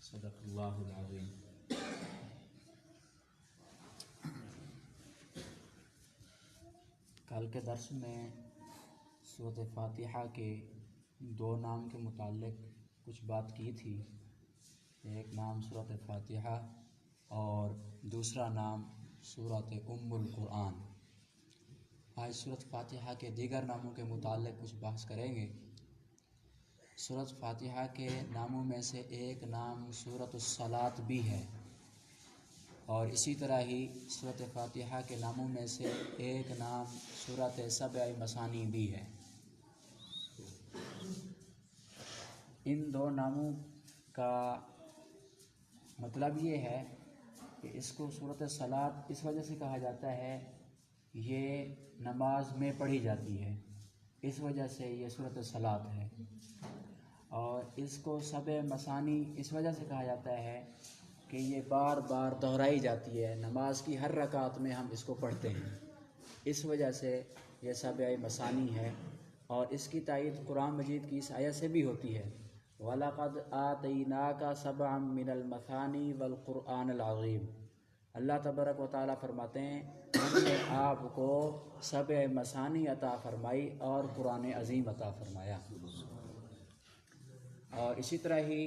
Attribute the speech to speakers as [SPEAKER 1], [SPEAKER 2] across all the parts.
[SPEAKER 1] صدق اللہ العظیم۔ کل کے درس میں سورۃ فاتحہ کے دو نام کے متعلق کچھ بات کی تھی۔ ایک نام سورۃ فاتحہ اور دوسرا نام سورۃ ام القرآن۔ آج سورۃ فاتحہ کے دیگر ناموں کے متعلق کچھ بحث کریں گے۔ سورۃ فاتحہ کے ناموں میں سے ایک نام سورۃ الصلاۃ بھی ہے، اور اسی طرح ہی سورۃ فاتحہ کے ناموں میں سے ایک نام سورۃ سبع مثانی بھی ہے۔ ان دو ناموں کا مطلب یہ ہے کہ اس کو سورۃ الصلاۃ اس وجہ سے کہا جاتا ہے، یہ نماز میں پڑھی جاتی ہے، اس وجہ سے یہ سورۃ الصلاۃ ہے۔ اور اس کو سبع مثانی اس وجہ سے کہا جاتا ہے کہ یہ بار بار دہرائی جاتی ہے، نماز کی ہر رکعت میں ہم اس کو پڑھتے ہیں، اس وجہ سے یہ سبع مثانی ہے۔ اور اس کی تائید قرآن مجید کی اس آیت سے بھی ہوتی ہے، وَلَقَدْ آتَيْنَاكَ سَبْعًا مِّنَ الْمَثَانِي وَالْقُرْآنِ الْعَظِيمِ۔ اللہ تبارک و تعالیٰ فرماتے ہیں ہم نے آپ کو سبع مثانی عطا فرمائی اور قرآن عظیم عطا فرمایا۔ اور اسی طرح ہی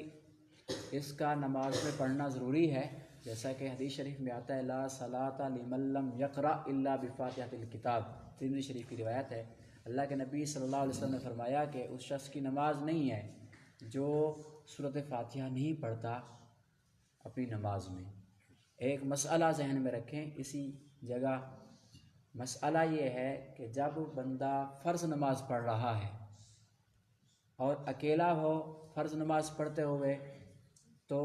[SPEAKER 1] اس کا نماز میں پڑھنا ضروری ہے، جیسا کہ حدیث شریف میں آتا ہے لا صلاۃ لمن لم یقرأ الا بفاتحۃ الکتاب، ترمذی شریف کی روایت ہے۔ اللہ کے نبی صلی اللہ علیہ وسلم نے فرمایا کہ اس شخص کی نماز نہیں ہے جو سورۃ فاتحہ نہیں پڑھتا اپنی نماز میں۔ ایک مسئلہ ذہن میں رکھیں اسی جگہ، مسئلہ یہ ہے کہ جب بندہ فرض نماز پڑھ رہا ہے اور اکیلا ہو فرض نماز پڑھتے ہوئے، تو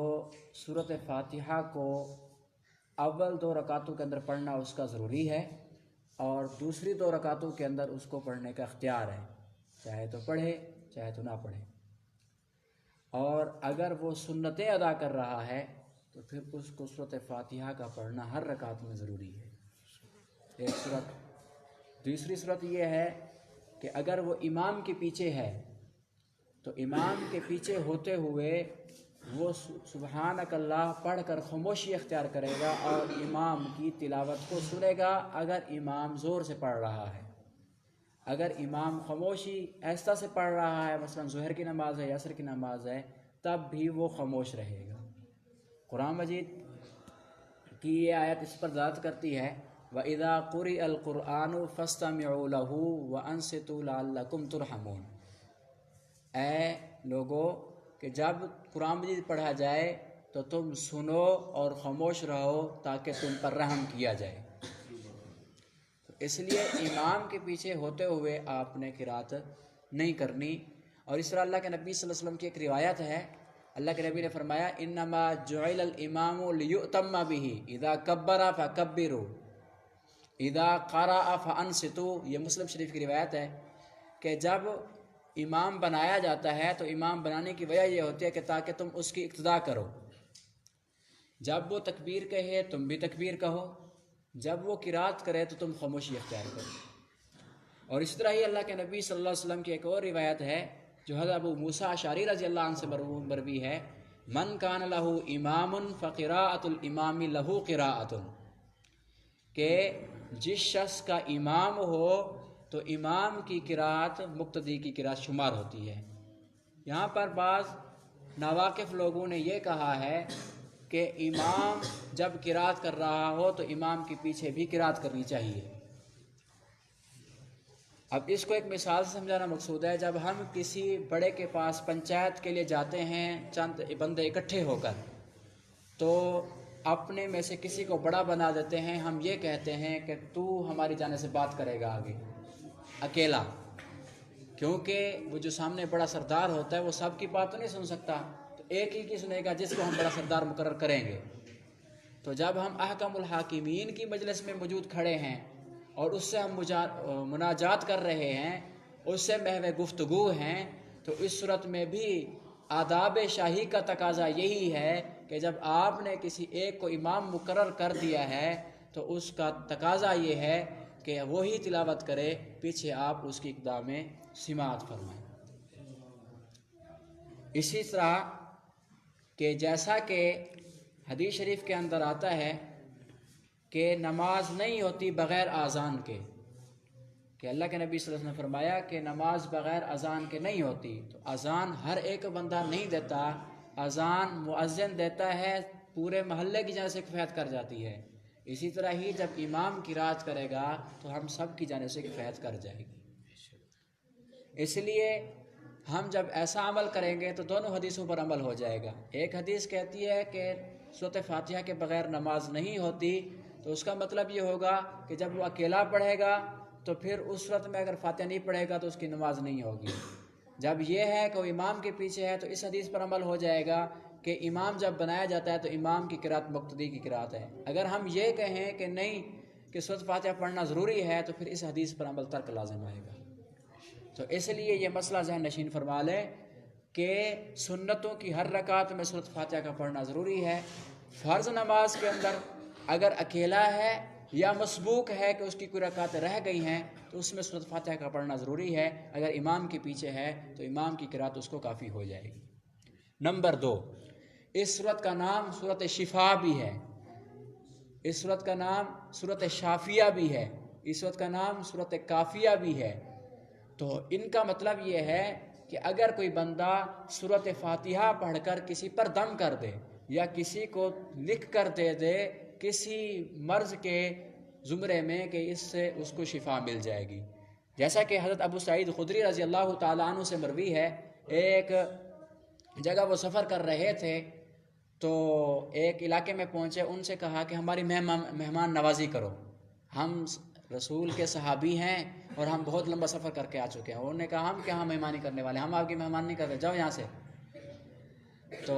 [SPEAKER 1] سورۃ فاتحہ کو اول دو رکعتوں کے اندر پڑھنا اس کا ضروری ہے، اور دوسری دو رکعتوں کے اندر اس کو پڑھنے کا اختیار ہے، چاہے تو پڑھے چاہے تو نہ پڑھے۔ اور اگر وہ سنتیں ادا کر رہا ہے تو پھر اس کو سورۃ فاتحہ کا پڑھنا ہر رکعت میں ضروری ہے، ایک صورت۔ دوسری صورت یہ ہے کہ اگر وہ امام کے پیچھے ہے تو امام کے پیچھے ہوتے ہوئے وہ سبحانک اللہ پڑھ کر خاموشی اختیار کرے گا اور امام کی تلاوت کو سنے گا اگر امام زور سے پڑھ رہا ہے۔ اگر امام خاموشی آہستہ سے پڑھ رہا ہے، مثلا ظہر کی نماز ہے یا عصر کی نماز ہے، تب بھی وہ خاموش رہے گا۔ قرآن مجید کی یہ آیت اس پر دلالت کرتی ہے وَإِذَا قُرِئَ الْقُرْآنُ فَاسْتَمِعُوا لَهُ وَأَنصِتُوا لَعَلَّكُمْ تُرْحَمُونَ۔ اے لوگو کہ جب قرآن مجید پڑھا جائے تو تم سنو اور خاموش رہو تاکہ تم پر رحم کیا جائے۔ اس لیے امام کے پیچھے ہوتے ہوئے آپ نے قرات نہیں کرنی۔ اور اس طرح اللہ کے نبی صلی اللہ علیہ وسلم کی ایک روایت ہے، اللہ کے نبی نے فرمایا انما جعل الامام لیؤتم بہ اذا کبر فکبروا اذا قرأ فانصتوا۔ یہ مسلم شریف کی روایت ہے کہ جب امام بنایا جاتا ہے تو امام بنانے کی وجہ یہ ہوتی ہے کہ تاکہ تم اس کی اقتداء کرو، جب وہ تکبیر کہے تم بھی تکبیر کہو، جب وہ قرات کرے تو تم خاموشی اختیار کرو۔ اور اس طرح ہی اللہ کے نبی صلی اللہ علیہ وسلم کی ایک اور روایت ہے جو حضرت ابو موسیٰ اشعری رضی اللہ عنہ سے مروی ہے، من کان لہ امام فقراءۃ الامام لہ قراءۃ، کہ جس شخص کا امام ہو تو امام کی قرات مقتدی کی قرات شمار ہوتی ہے۔ یہاں پر بعض ناواقف لوگوں نے یہ کہا ہے کہ امام جب قرات کر رہا ہو تو امام کے پیچھے بھی قرات کرنی چاہیے۔ اب اس کو ایک مثال سے سمجھانا مقصود ہے، جب ہم کسی بڑے کے پاس پنچایت کے لیے جاتے ہیں چند بندے اکٹھے ہو کر، تو اپنے میں سے کسی کو بڑا بنا دیتے ہیں، ہم یہ کہتے ہیں کہ تو ہماری جانب سے بات کرے گا آگے اکیلا، کیونکہ وہ جو سامنے بڑا سردار ہوتا ہے وہ سب کی بات تو نہیں سن سکتا، تو ایک ہی کی سنے گا جس کو ہم بڑا سردار مقرر کریں گے۔ تو جب ہم احکم الحاکمین کی مجلس میں موجود کھڑے ہیں اور اس سے ہم مناجات کر رہے ہیں، اس سے محو گفتگو ہیں، تو اس صورت میں بھی آداب شاہی کا تقاضا یہی ہے کہ جب آپ نے کسی ایک کو امام مقرر کر دیا ہے تو اس کا تقاضا یہ ہے کہ وہی تلاوت کرے، پیچھے آپ اس کی اقتداء میں سماعت فرمائیں۔ اسی طرح کہ جیسا کہ حدیث شریف کے اندر آتا ہے کہ نماز نہیں ہوتی بغیر اذان کے، کہ اللہ کے نبی صلی اللہ علیہ وسلم نے فرمایا کہ نماز بغیر اذان کے نہیں ہوتی. تو اذان ہر ایک بندہ نہیں دیتا، اذان مؤذن دیتا ہے، پورے محلے کی جانب سے کفایت کر جاتی ہے. اسی طرح ہی جب امام قرات کرے گا تو ہم سب کی جانب سے کفایت کر جائے گی. اس لیے ہم جب ایسا عمل کریں گے تو دونوں حدیثوں پر عمل ہو جائے گا. ایک حدیث کہتی ہے کہ سورۃ فاتحہ کے بغیر نماز نہیں ہوتی، تو اس کا مطلب یہ ہوگا کہ جب وہ اکیلا پڑھے گا تو پھر اس صورت میں اگر فاتحہ نہیں پڑھے گا تو اس کی نماز نہیں ہوگی. جب یہ ہے کہ وہ امام کے پیچھے ہے تو اس حدیث پر عمل ہو جائے گا کہ امام جب بنایا جاتا ہے تو امام کی قرات مقتدی کی قرات ہے. اگر ہم یہ کہیں کہ نہیں کہ سورۃ فاتحہ پڑھنا ضروری ہے تو پھر اس حدیث پر عمل ترک لازم آئے گا. تو اس لیے یہ مسئلہ ذہن نشین فرما لیں کہ سنتوں کی ہر رکعت میں سورۃ فاتحہ کا پڑھنا ضروری ہے. فرض نماز کے اندر اگر اکیلا ہے یا مسبوق ہے کہ اس کی کوئی رکعتیں رہ گئی ہیں تو اس میں سورۃ فاتحہ کا پڑھنا ضروری ہے. اگر امام کے پیچھے ہے تو امام کی قرات اس کو کافی ہو جائے گی. نمبر 2، اس سورت کا نام سورۃ شفا بھی ہے، اس سورت کا نام سورۃ شافیہ بھی ہے، اس سورت کا نام سورۃ کافیہ بھی ہے. تو ان کا مطلب یہ ہے کہ اگر کوئی بندہ سورۃ فاتحہ پڑھ کر کسی پر دم کر دے یا کسی کو لکھ کر دے دے کسی مرض کے زمرے میں کہ اس سے اس کو شفا مل جائے گی. جیسا کہ حضرت ابو سعید خدری رضی اللہ تعالیٰ عنہ سے مروی ہے، ایک جگہ وہ سفر کر رہے تھے تو ایک علاقے میں پہنچے، ان سے کہا کہ ہماری مہمان نوازی کرو، ہم رسول کے صحابی ہیں اور ہم بہت لمبا سفر کر کے آ چکے ہیں. انہوں نے کہا ہم کیا مہمانی کرنے والے ہیں، ہم آپ کی مہمان نہیں کرتے، جاؤ یہاں سے. تو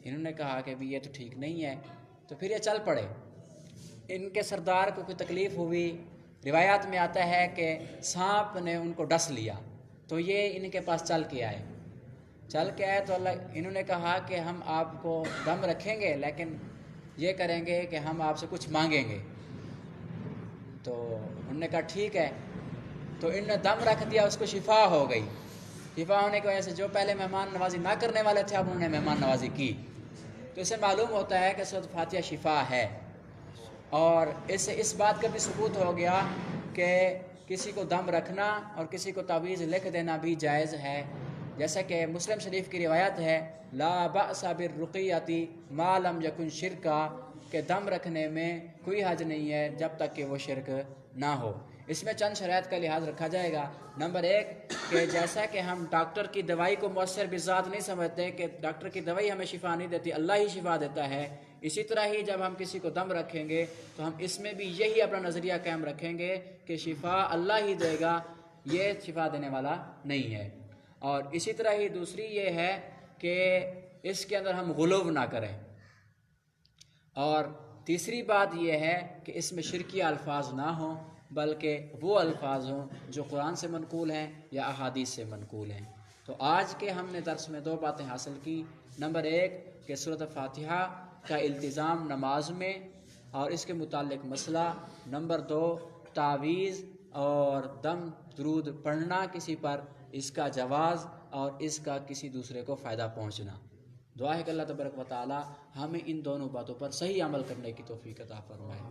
[SPEAKER 1] انہوں نے کہا کہ بھی یہ تو ٹھیک نہیں ہے. تو پھر یہ چل پڑے. ان کے سردار کو کوئی تکلیف ہوئی، روایات میں آتا ہے کہ سانپ نے ان کو ڈس لیا، تو یہ ان کے پاس چل کے آئے تو انہوں نے کہا کہ ہم آپ کو دم رکھیں گے لیکن یہ کریں گے کہ ہم آپ سے کچھ مانگیں گے. تو انہوں نے کہا ٹھیک ہے. تو انہوں نے دم رکھ دیا، اس کو شفا ہو گئی. شفا ہونے کی وجہ سے جو پہلے مہمان نوازی نہ کرنے والے تھے اب انہوں نے مہمان نوازی کی. تو اس سے معلوم ہوتا ہے کہ سورۃ فاتحہ شفا ہے. اور اس سے اس بات کا بھی ثبوت ہو گیا کہ کسی کو دم رکھنا اور کسی کو تعویذ لکھ دینا بھی جائز ہے. جیسا کہ مسلم شریف کی روایت ہے، لا بأس بالرقیۃ ما لم یکن شرکا، کہ دم رکھنے میں کوئی حرج نہیں ہے جب تک کہ وہ شرک نہ ہو. اس میں چند شرائط کا لحاظ رکھا جائے گا. نمبر 1 کہ جیسا کہ ہم ڈاکٹر کی دوائی کو مؤثر بذات نہیں سمجھتے کہ ڈاکٹر کی دوائی ہمیں شفا نہیں دیتی، اللہ ہی شفا دیتا ہے، اسی طرح ہی جب ہم کسی کو دم رکھیں گے تو ہم اس میں بھی یہی اپنا نظریہ قائم رکھیں گے کہ شفا اللہ ہی دے گا، یہ شفا دینے والا نہیں ہے. اور اسی طرح ہی دوسری یہ ہے کہ اس کے اندر ہم غلو نہ کریں. اور تیسری بات یہ ہے کہ اس میں شرکیہ الفاظ نہ ہوں بلکہ وہ الفاظ ہوں جو قرآن سے منقول ہیں یا احادیث سے منقول ہیں. تو آج کے ہم نے درس میں 2 باتیں حاصل کی. نمبر 1 کہ سورۃ فاتحہ کا التزام نماز میں اور اس کے متعلق مسئلہ. نمبر 2 تعویذ اور دم درود پڑھنا کسی پر، اس کا جواز اور اس کا کسی دوسرے کو فائدہ پہنچنا. دعا ہے کہ اللہ تبارک و تعالی ہمیں ان دونوں باتوں پر صحیح عمل کرنے کی توفیق عطا فرمائے.